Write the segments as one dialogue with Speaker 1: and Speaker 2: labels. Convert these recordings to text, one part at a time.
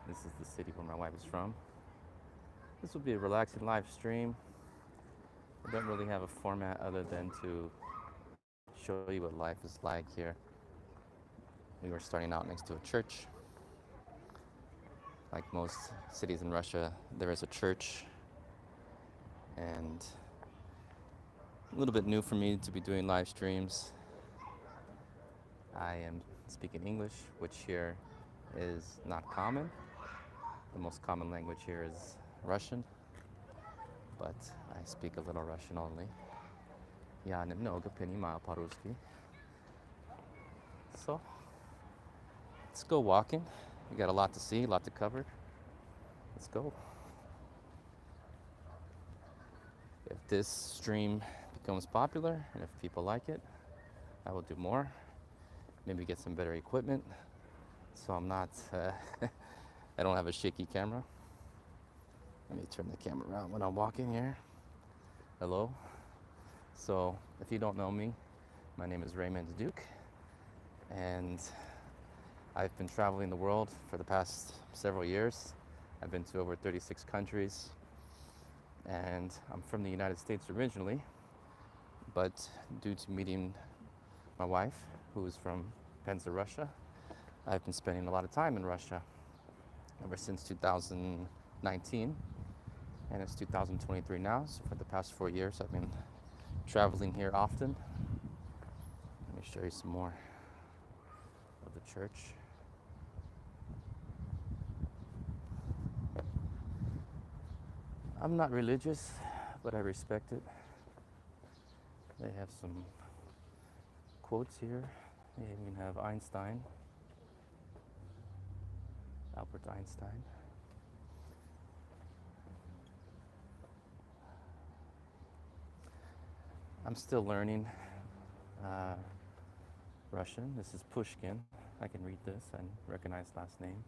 Speaker 1: This is the city where my wife is from. This will be a relaxing live stream. I don't really have a format other than to show you what life is like here. We were starting out next to a church. Like most cities in Russia, there is a church, and a little bit new for me to be doing live streams. I am speaking English, which here is not common. The most common language here is Russian, but I speak a little Russian only. Я немного понимаю по-русски. So, let's go walking. We got a lot to see, a lot to cover. Let's go. If this stream becomes popular and if people like it, I will do more. Maybe get some better equipment so I'm not, I don't have a shaky camera. Let me turn the camera around when I'm walking here. Hello. So, if you don't know me, my name is Raymond Duke, and I've been traveling the world for the past several years. I've been to over 36 countries, and I'm from the United States originally, but due to meeting my wife, who is from Penza, Russia, I've been spending a lot of time in Russia ever since 2019, and it's 2023 now, so for the past 4 years I've been traveling here often. Let me show you some more of the church. I'm not religious, but I respect it. They have some quotes here. They even have Einstein, Albert Einstein. I'm still learning Russian. This is Pushkin. I can read this and recognize last name.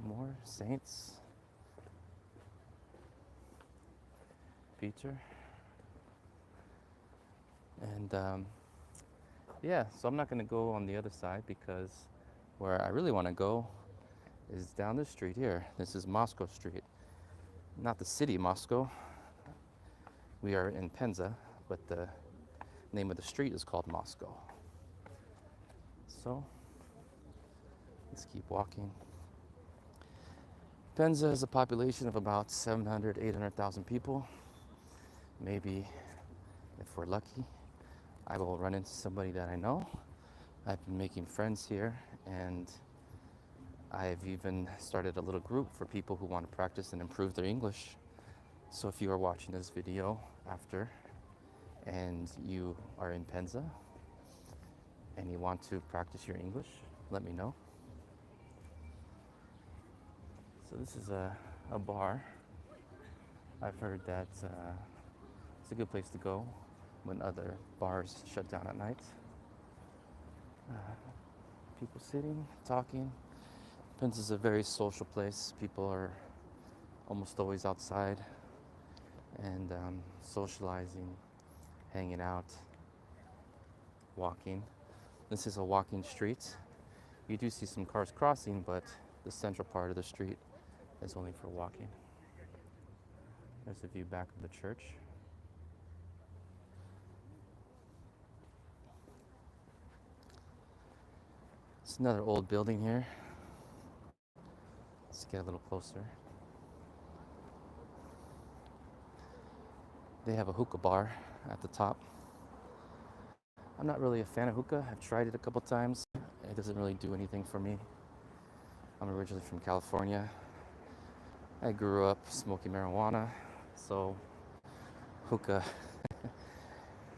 Speaker 1: More saints. Peter. And yeah, so I'm not going to go on the other side because where I really want to go is down the street here. This is Moscow Street. Not the city Moscow. We are in Penza, but the name of the street is called Moscow. So let's keep walking. Penza has a population of about 700, 800,000 people. Maybe, if we're lucky, I will run into somebody that I know. I've been making friends here, and I've even started a little group for people who want to practice and improve their English. So if you are watching this video after and you are in Penza and you want to practice your English, let me know. So this is a bar. I've heard that it's a good place to go when other bars shut down at night. People sitting, talking. Penza is a very social place. People are almost always outside and socializing, hanging out, walking. This is a walking street. You do see some cars crossing, but the central part of the street is only for walking. There's a view back of the church. It's another old building here. Let's get a little closer. They have a hookah bar at the top. I'm not really a fan of hookah. I've tried it a couple times. It doesn't really do anything for me. I'm originally from California. I grew up smoking marijuana, so hookah,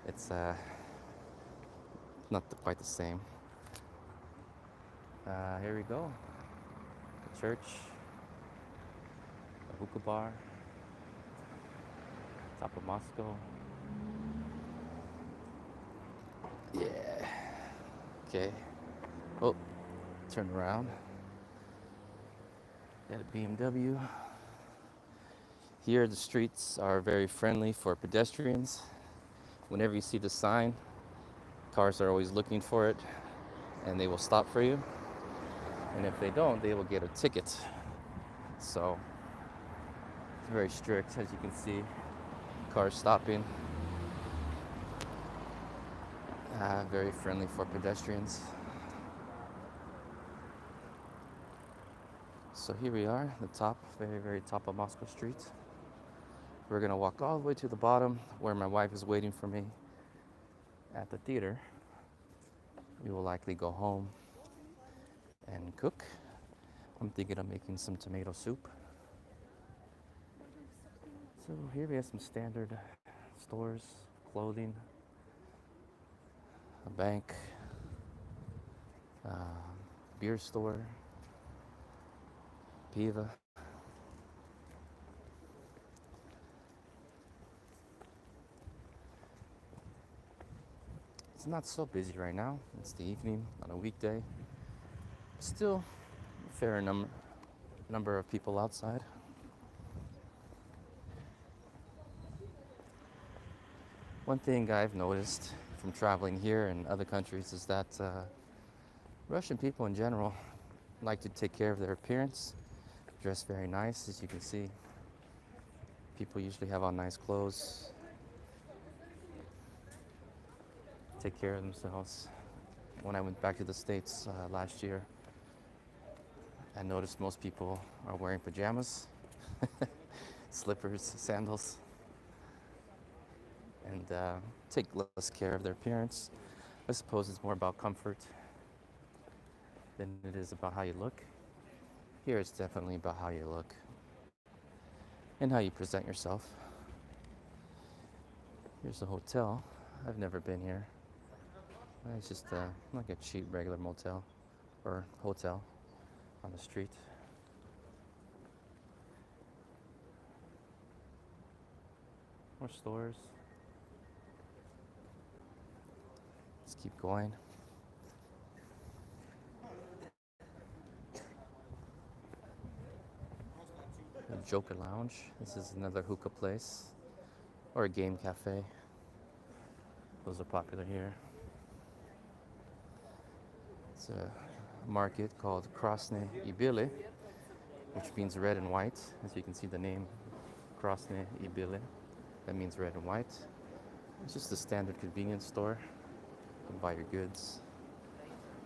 Speaker 1: it's not quite the same. Here we go. The church, a hookah bar, top of Moscow. Yeah. Okay. Oh, turn around. Got a BMW. Here the streets are very friendly for pedestrians. Whenever you see the sign, cars are always looking for it and they will stop for you. And if they don't, they will get a ticket. So it's very strict, as you can see. Cars stopping. Very friendly for pedestrians. So here we are, the top, very, very top of Moscow Street. We're gonna walk all the way to the bottom where my wife is waiting for me at the theater. We will likely go home and cook. I'm thinking of making some tomato soup. So here we have some standard stores, clothing, a bank, uh, beer store, Piva. It's not so busy right now. It's the evening on a weekday. Still a fair number of people outside. One thing I've noticed from traveling here and other countries is that Russian people in general like to take care of their appearance, dress very nice, as you can see. People usually have on nice clothes, take care of themselves. When I went back to the States last year, I noticed most people are wearing pajamas, slippers, sandals, and take less care of their appearance. I suppose it's more about comfort than it is about how you look. Here it's definitely about how you look and how you present yourself. Here's a hotel. I've never been here. It's just like a cheap regular motel or hotel on the street. More stores. Let's keep going. The Joker Lounge. This is another hookah place or a game cafe. Those are popular here. It's a market called Krasne i Bile, which means red and white. As you can see, the name Krasne i Bile, that means red and white. It's just a standard convenience store. You can buy your goods,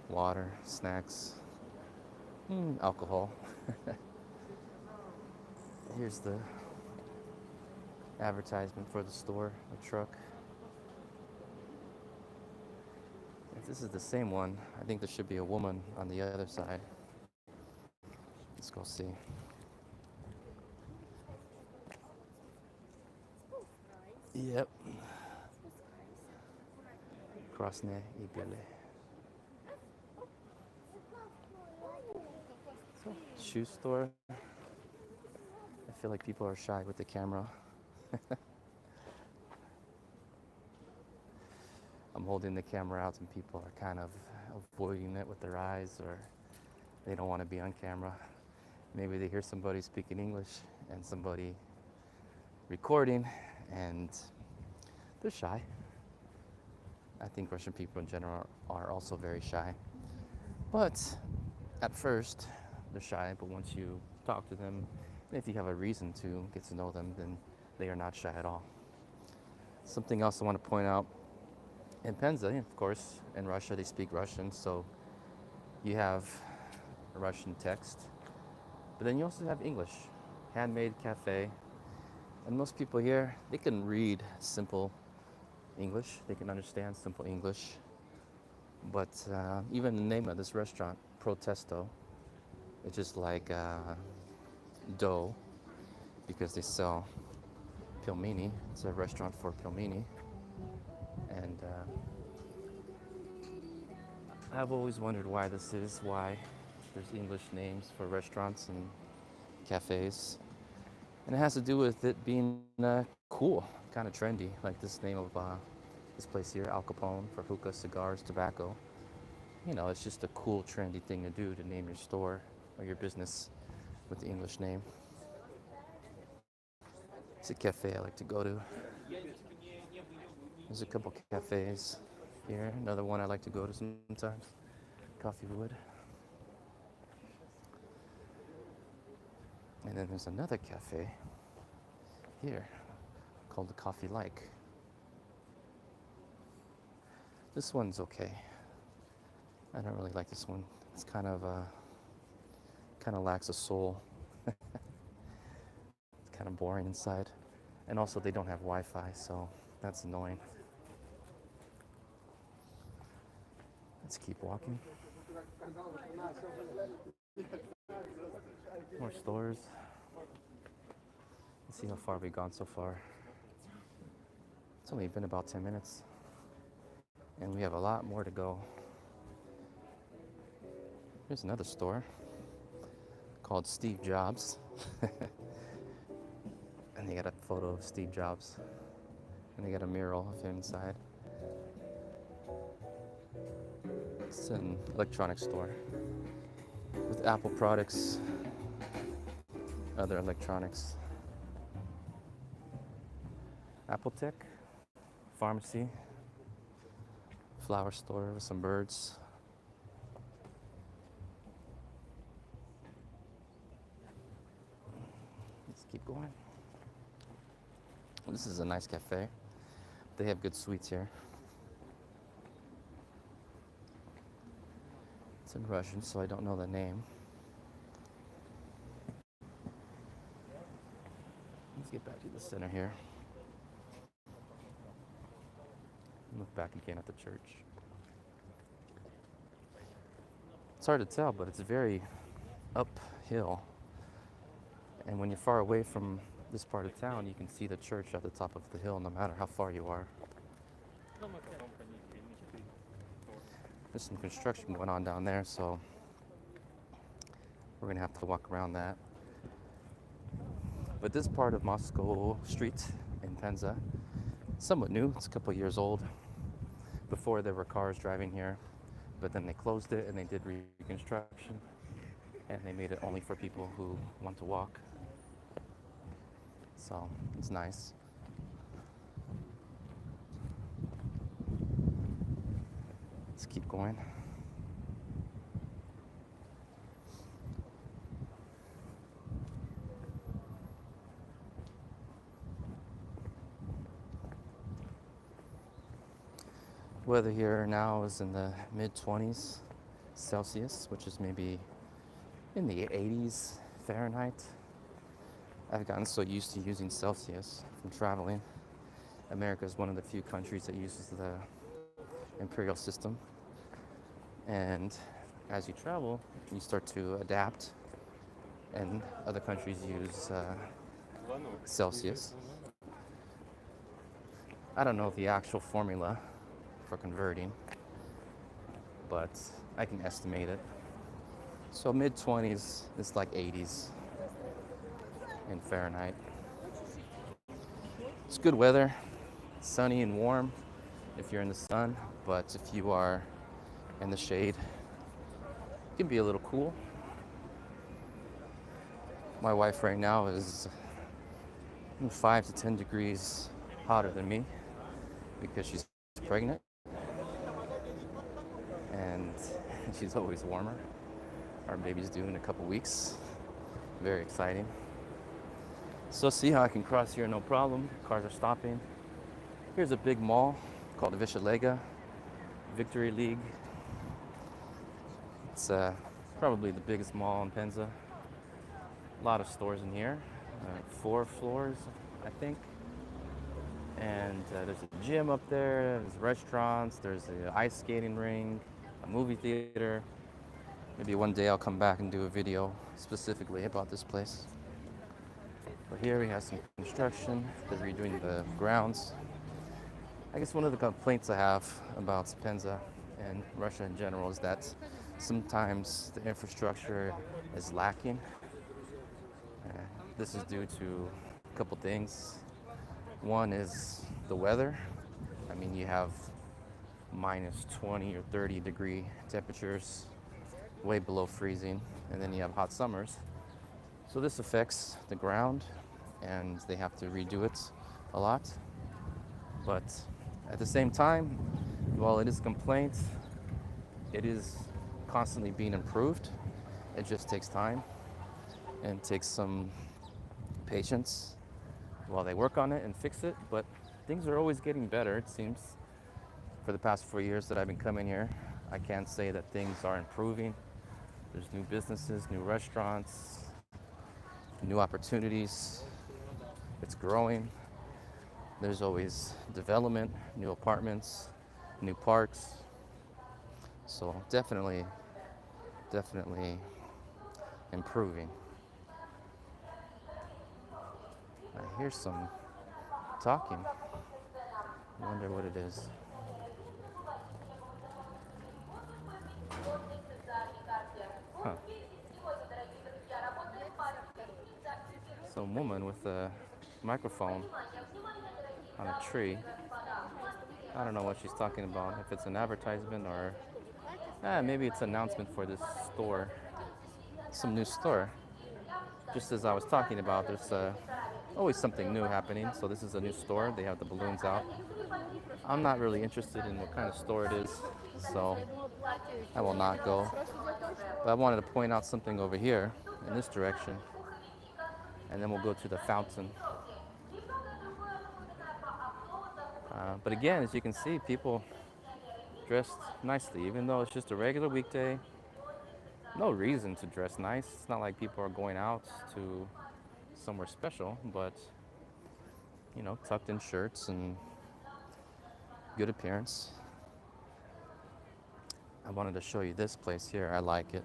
Speaker 1: water, snacks, alcohol. Here's the advertisement for the store, the truck. If this is the same one, I think there should be a woman on the other side. Let's go see. Yep. Krasne i Bile. Shoe store. I feel like people are shy with the camera. I'm holding the camera out and people are kind of avoiding it with their eyes, or they don't want to be on camera. Maybe they hear somebody speaking English and somebody recording and they're shy. I think Russian people in general are also very shy. But at first, they're shy, but once you talk to them, if you have a reason to get to know them, then they are not shy at all. Something else I want to point out, in Penza, of course, in Russia, they speak Russian, so you have Russian text, but then you also have English, handmade cafe, and most people here, they can read simple English, they can understand simple English, but even the name of this restaurant, Protesto, it's just like dough, because they sell pelmeni. It's a restaurant for pelmeni, and I've always wondered why this is, why there's English names for restaurants and cafes, and it has to do with it being cool, kind of trendy, like this name of this place here, Al Capone, for hookah, cigars, tobacco. You know, it's just a cool, trendy thing to do, to name your store or your business with the English name. It's a cafe I like to go to. There's a couple cafes here. Another one I like to go to sometimes. coffee wood. And then there's another cafe here called the Coffee Like. This one's okay. I don't really like this one. It's kind of lacks a soul. It's kind of boring inside. And also they don't have Wi-Fi, so that's annoying. Let's keep walking. More stores. Let's see how far we've gone so far. It's only been about 10 minutes. And we have a lot more to go. Here's another store called Steve Jobs. And they got a photo of Steve Jobs. And they got a mural of him inside. It's an electronics store with Apple products, other electronics. Apple Tech, pharmacy, flower store with some birds. Let's keep going. This is a nice cafe. They have good sweets here. It's in Russian, so I don't know the name. Let's get back to the center here. Look back again at the church. It's hard to tell, but it's very uphill. And when you're far away from this part of town, you can see the church at the top of the hill no matter how far you are. There's some construction going on down there, so we're gonna have to walk around that. But this part of Moscow Street in Penza, somewhat new. It's a couple years old. Before there were cars driving here, but then they closed it and they did reconstruction, and they made it only for people who want to walk. So it's nice. Let's keep going. Weather here now is in the mid-20s Celsius, which is maybe in the 80s Fahrenheit. I've gotten so used to using Celsius from traveling. America is one of the few countries that uses the imperial system. And as you travel, you start to adapt, and other countries use Celsius. I don't know the actual formula for converting, but I can estimate it. So mid-20s is like 80s in Fahrenheit. It's good weather, sunny and warm if you're in the sun, but if you are in the shade, it can be a little cool. My wife right now is 5 to 10 degrees hotter than me because she's pregnant, and she's always warmer. Our baby's due in a couple weeks. Very exciting. So see how I can cross here no problem. Cars are stopping. Here's a big mall called the Vishalega Victory League. It's probably the biggest mall in Penza. A lot of stores in here. 4 floors, I think. And there's a gym up there, there's restaurants, there's an ice skating ring, a movie theater. Maybe one day I'll come back and do a video specifically about this place. But here we have some construction. They're redoing the grounds. I guess one of the complaints I have about Penza and Russia in general is that sometimes the infrastructure is lacking. This is due to a couple things. One is the weather. I mean, you have minus 20 or 30 degree temperatures, way below freezing, and then you have hot summers. So this affects the ground, and they have to redo it a lot. But at the same time, while it is a complaint, it is constantly being improved. It just takes time and takes some patience while they work on it and fix it. But things are always getting better, it seems. For the past 4 years that I've been coming here, I can't say that things are improving. There's new businesses, new restaurants, new opportunities. It's growing. There's always development, new apartments, new parks. So definitely improving. I hear some talking. I wonder what it is. Huh. Some woman with a microphone on a tree. I don't know what she's talking about. If it's an advertisement or maybe it's an announcement for this store, some new store. Just as I was talking about, there's always something new happening. So this is a new store. They have the balloons out. I'm not really interested in what kind of store it is, so I will not go. But I wanted to point out something over here in this direction, and then we'll go to the fountain. But again, as you can see, people dressed nicely, even though it's just a regular weekday. No reason to dress nice. It's not like people are going out to somewhere special, but tucked in shirts and good appearance. I wanted to show you this place here. I like it.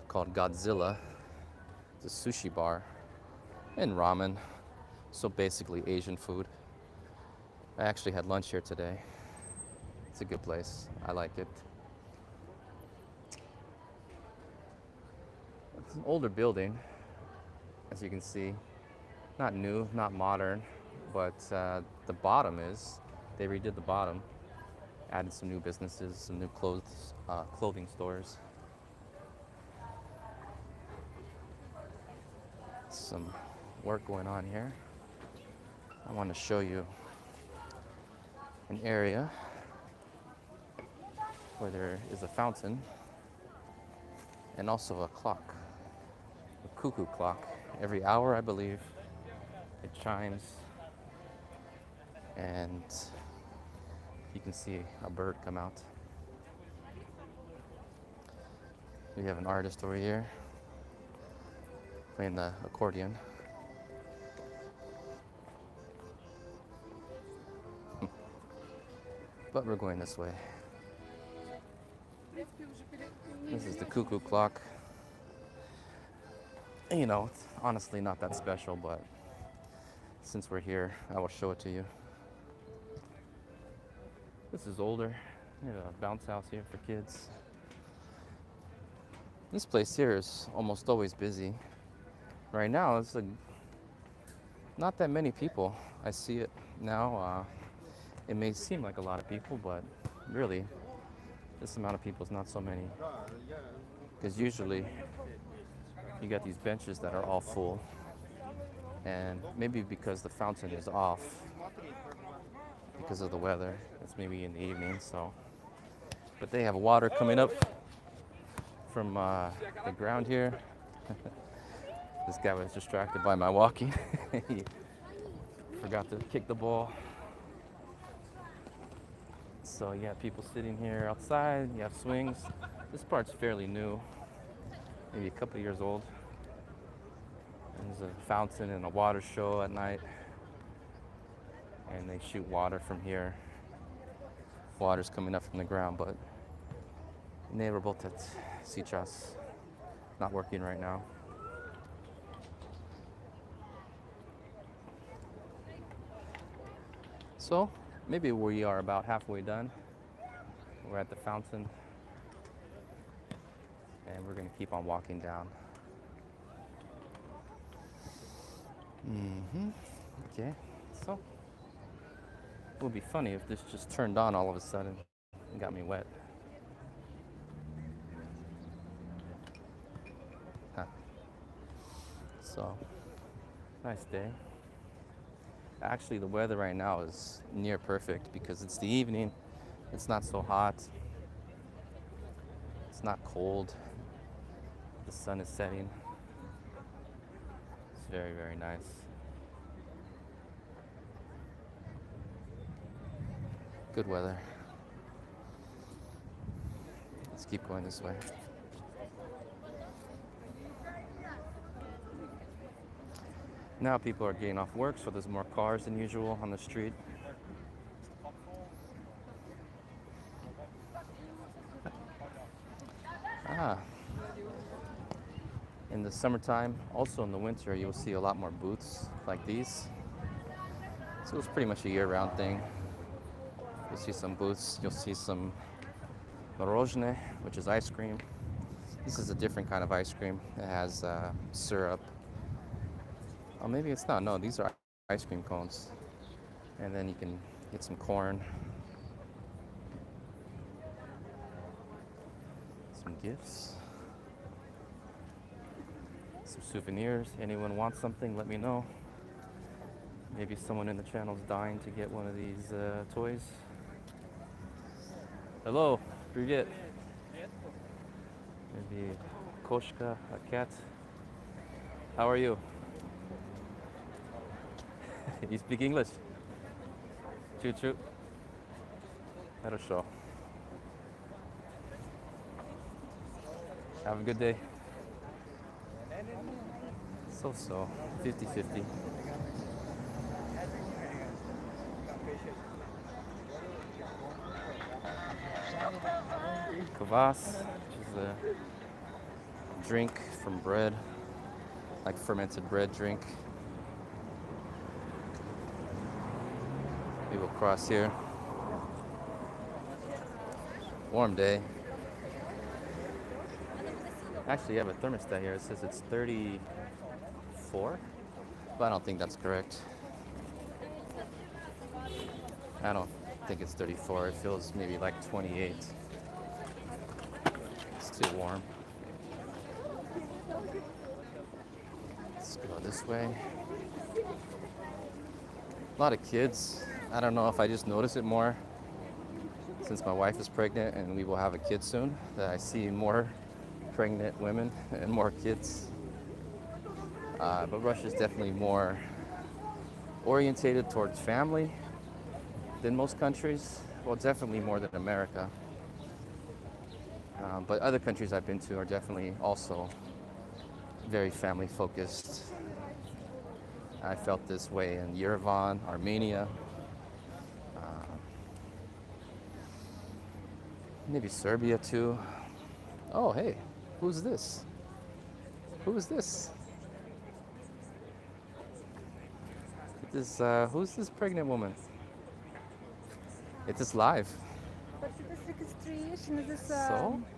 Speaker 1: Called Godzilla. It's a sushi bar and ramen. So basically Asian food. I actually had lunch here today. It's a good place. I like it. It's an older building, as you can see. Not new, not modern, but the bottom is. They redid the bottom, added some new businesses, some new clothing stores. Some work going on here. I want to show you an area where there is a fountain and also a clock, a cuckoo clock. Every hour, I believe, it chimes, and you can see a bird come out. We have an artist over here playing the accordion. But we're going this way. This is the cuckoo clock. It's honestly not that special, but since we're here, I will show it to you. This is older. We have a bounce house here for kids. This place here is almost always busy. Right now, it's not that many people. I see it now. It may seem like a lot of people, but really, this amount of people is not so many. Because usually, you got these benches that are all full. And maybe because the fountain is off, because of the weather, it's maybe in the evening, so. But they have water coming up from the ground here. This guy was distracted by my walking. He forgot to kick the ball. So you have people sitting here outside, you have swings. This part's fairly new, maybe a couple years old. And there's a fountain and a water show at night. And they shoot water from here. Water's coming up from the ground, but не работает сейчас. Not working right now. So maybe we are about halfway done. We're at the fountain, and we're going to keep on walking down. Okay, so it would be funny if this just turned on all of a sudden and got me wet. Huh. So, nice day. Actually, the weather right now is near perfect because it's the evening. It's not so hot. It's It's not cold. The sun is setting. It's very, very nice. Good weather. Let's keep going this way. Now people are getting off work, so there's more cars than usual on the street. Ah, in the summertime, also in the winter, you'll see a lot more booths like these. So it's pretty much a year-round thing. You'll see some booths. You'll see some morožne, which is ice cream. This is a different kind of ice cream. It has syrup. Oh, maybe it's not. No, these are ice cream cones. And then you can get some corn. Some gifts. Some souvenirs. Anyone wants something, let me know. Maybe someone in the channel's dying to get one of these toys. Hello, привет. Maybe koshka, a cat. How are you? You speak English? Choo-choo. Хорошо. Have a good day. So, 50-50. Kvass, which is a drink from bread, like fermented bread drink. We will cross here. Warm day. Actually, you have a thermostat here. It says it's 34, but I don't think that's correct. I don't think it's 34. It feels maybe like 28. It's too warm. Let's go this way. A lot of kids. I don't know if I just notice it more since my wife is pregnant and we will have a kid soon, that I see more pregnant women and more kids. But Russia is definitely more orientated towards family than most countries. Well, definitely more than America. But other countries I've been to are definitely also very family focused. I felt this way in Yerevan, Armenia, maybe Serbia too. Oh, hey, who's this? Who is this? Who's this pregnant woman? It is live.
Speaker 2: But this registration is this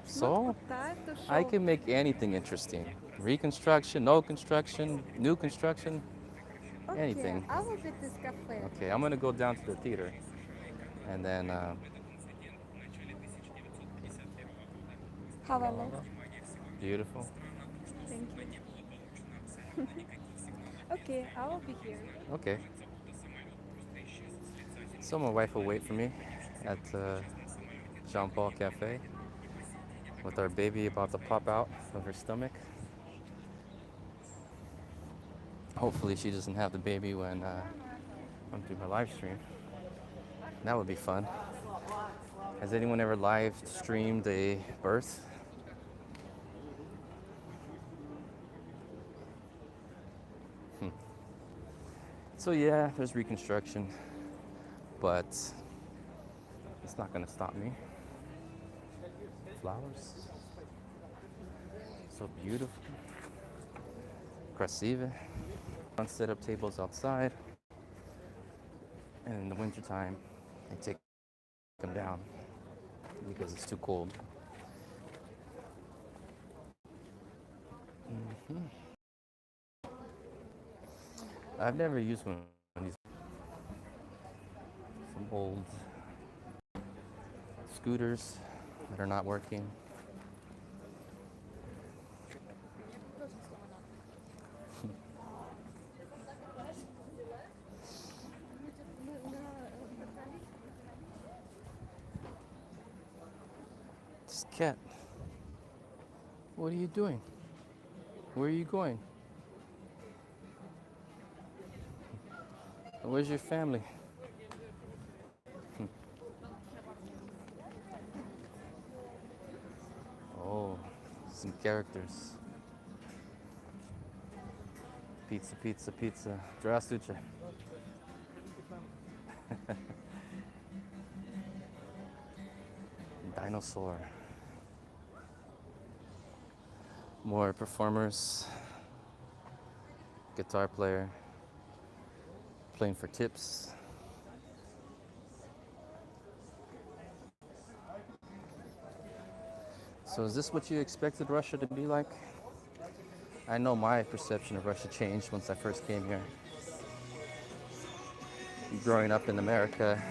Speaker 1: So I can make anything interesting. Reconstruction, no construction, new construction, anything.
Speaker 2: I will get this cafe.
Speaker 1: Okay, I'm gonna go down to the theater, and then.
Speaker 2: How I like.
Speaker 1: Beautiful.
Speaker 2: Thank you. Okay, I will be here.
Speaker 1: Okay. So my wife will wait for me at Jean Paul Cafe with our baby about to pop out of her stomach. Hopefully she doesn't have the baby when I'm through my live stream. That would be fun. Has anyone ever live streamed a birth? So yeah, there's reconstruction, but it's not gonna stop me. Flowers, so beautiful. Красиво. Set up tables outside, and in the wintertime, I take them down because it's too cold. I've never used one of these. Some old scooters that are not working. This cat What are you doing? Where are you going? Where's your family? Oh, some characters. Pizza, pizza, pizza. Здравствуйте. Dinosaur. More performers. Guitar player. Playing for tips. So is this what you expected Russia to be like? I know my perception of Russia changed once I first came here. Growing up in America,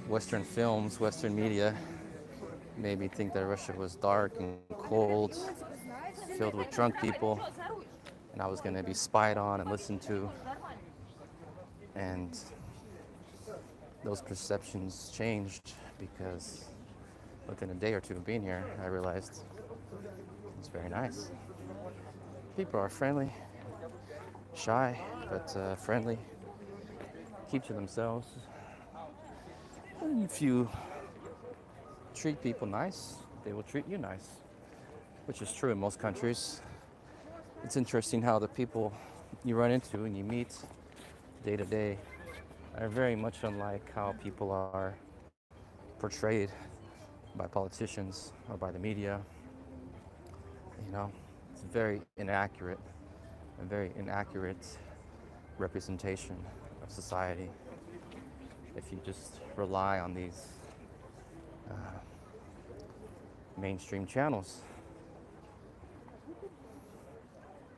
Speaker 1: Western films, Western media made me think that Russia was dark and cold, filled with drunk people, and I was going to be spied on and listened to. And those perceptions changed because within a day or two of being here, I realized it's very nice. People are friendly, shy, but friendly, keep to themselves. And if you treat people nice, they will treat you nice, which is true in most countries. It's interesting how the people you run into and you meet day to day are very much unlike how people are portrayed by politicians or by the media. You know, it's a very inaccurate representation of society if you just rely on these uh, mainstream channels.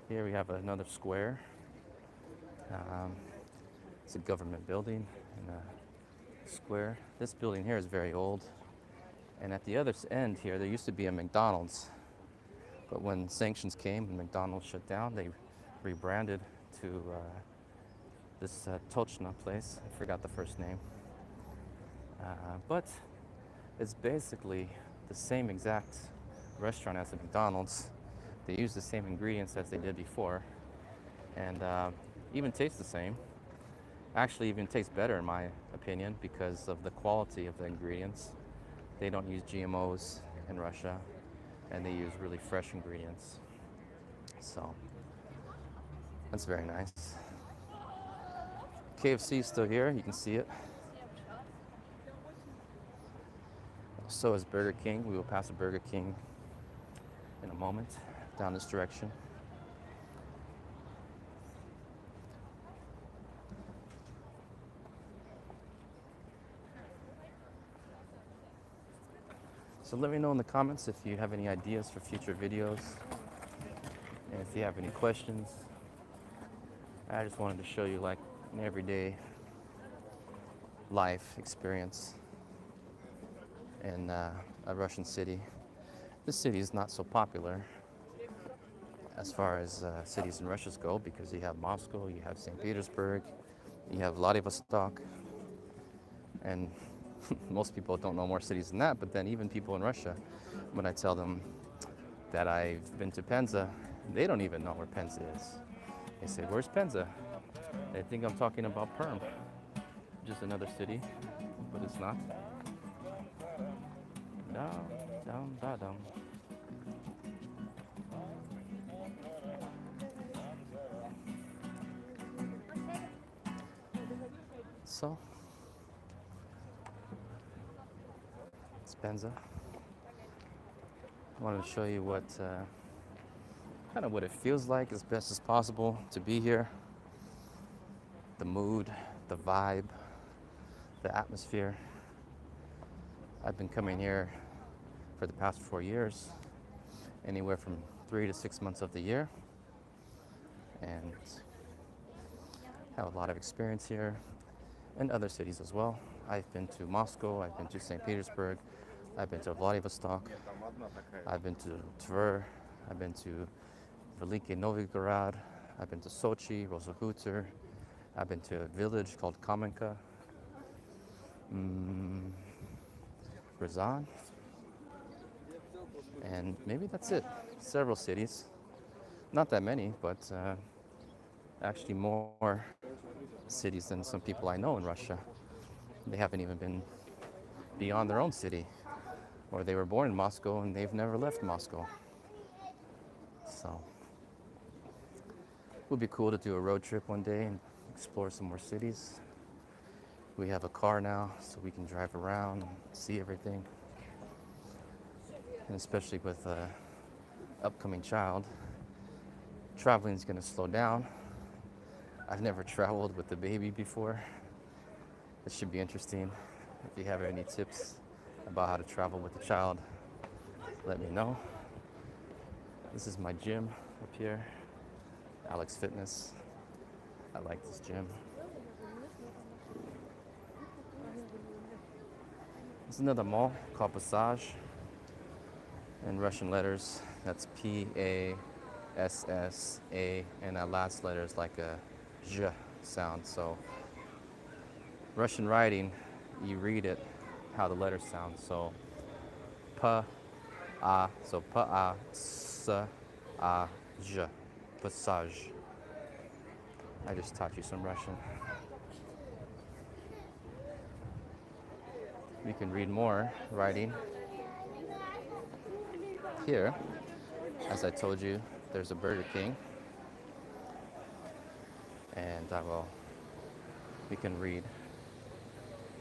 Speaker 1: Here we have another square. Um, it's a government building in a square. This building here is very old. And at the other end here, there used to be a McDonald's. But when sanctions came and McDonald's shut down, they rebranded to this Tochna place. I forgot the first name. But it's basically the same exact restaurant as a McDonald's. They use the same ingredients as they did before, and even tastes the same. Actually, even tastes better in my opinion because of the quality of the ingredients. They don't use GMOs in Russia, and they use really fresh ingredients. So that's very nice. KFC is still here. You can see it. So is Burger King. We will pass a Burger King in a moment down this direction. So let me know in the comments if you have any ideas for future videos and if you have any questions. I just wanted to show you like an everyday life experience in a Russian city. This city is not so popular as far as cities in Russia go because you have Moscow, you have St. Petersburg, you have Vladivostok, and most people don't know more cities than that. But then even people in Russia, when I tell them that I've been to Penza, they don't even know where Penza is. They say, "Where's Penza?" They think I'm talking about Perm, just another city, but it's not. Down, down, da, down. So, it's Penza. I wanted to show you what kind of what it feels like as best as possible to be here. The mood, the vibe, the atmosphere. I've been coming here for the past 4 years, anywhere from 3 to 6 months of the year, and have a lot of experience here and other cities as well. I've been to Moscow, I've been to St. Petersburg, I've been to Vladivostok, I've been to Tver, I've been to Veliki Novgorod, I've been to Sochi, Rozokhutor, I've been to a village called Kamenka, Ryazan, And maybe that's it. Several cities. Not that many, but actually more cities than some people I know in Russia. They haven't even been beyond their own city, or they were born in Moscow and they've never left Moscow. So it would be cool to do a road trip one day and explore some more cities. We have a car now, so we can drive around and see everything. And especially with an upcoming child, traveling is going to slow down. I've never traveled with a baby before. It should be interesting. If you have any tips about how to travel with a child, let me know. This is my gym up here, Alex Fitness. I like this gym. There's another mall called Passage. In Russian letters, that's P-A-S-S-A, and that last letter is like a zh sound. So Russian writing, you read it how the letters sound. So pa-a, so pa-a, s-a, zh, Passage. I just taught you some Russian. You can read more writing. Here, as I told you, there's a Burger King, and we can read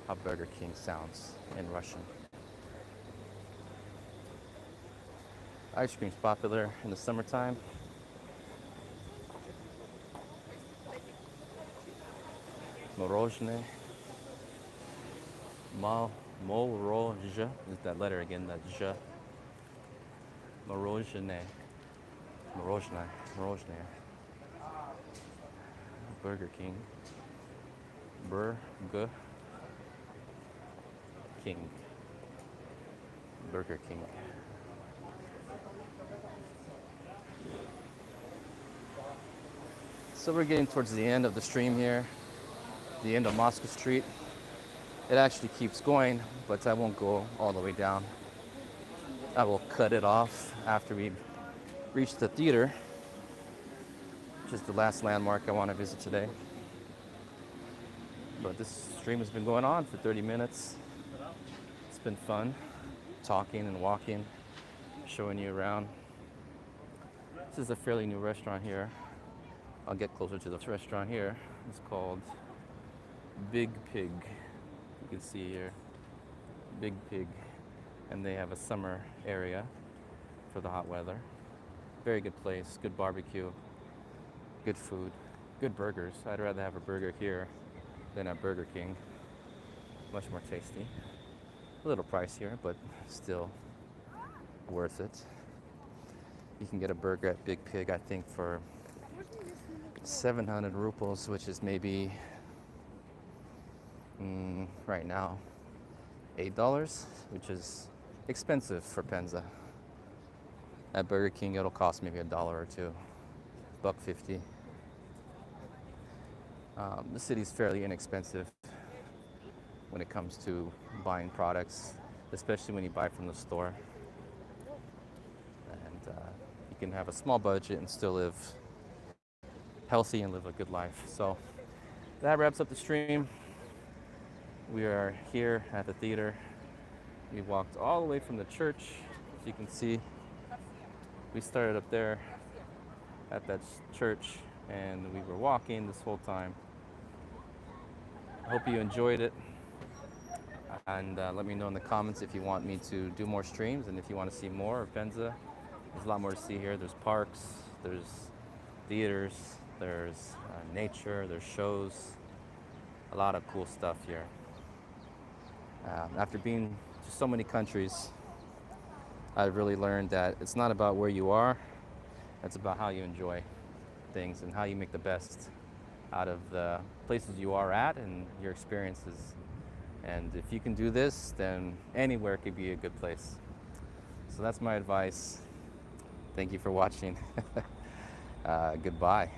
Speaker 1: how Burger King sounds in Russian. Ice cream's popular in the summertime. Morozhne. Morozh is that letter again, that zh. Morozhne. Burger King. Burger King. Burger King. So we're getting towards the end of the stream here, the end of Moscow Street. It actually keeps going, but I won't go all the way down. I will cut it off after we reach the theater, which is the last landmark I want to visit today. But this stream has been going on for 30 minutes. It's been fun, talking and walking, showing you around. This is a fairly new restaurant here. I'll get closer to this restaurant here. It's called Big Pig. You can see here, Big Pig. And they have a summer area for the hot weather. Very good place, good barbecue, good food, good burgers. I'd rather have a burger here than at Burger King. Much more tasty. A little pricier, but still worth it. You can get a burger at Big Pig, I think, for 700 rubles, which is maybe right now $8, which is expensive for Penza. At Burger King, it'll cost maybe $1 or $2, $1.50. The city's fairly inexpensive when it comes to buying products, especially when you buy from the store. And you can have a small budget and still live healthy and live a good life. So that wraps up the stream. We are here at the theater. We walked all the way from the church, as you can see. We started up there at that church, and we were walking this whole time. I hope you enjoyed it, and let me know in the comments if you want me to do more streams and if you want to see more of Penza. There's a lot more to see here. There's parks, there's theaters, there's nature, there's shows, a lot of cool stuff here. After being to so many countries, I've really learned that it's not about where you are, it's about how you enjoy things and how you make the best out of the places you are at and your experiences. And if you can do this, then anywhere could be a good place. So that's my advice. Thank you for watching. Goodbye.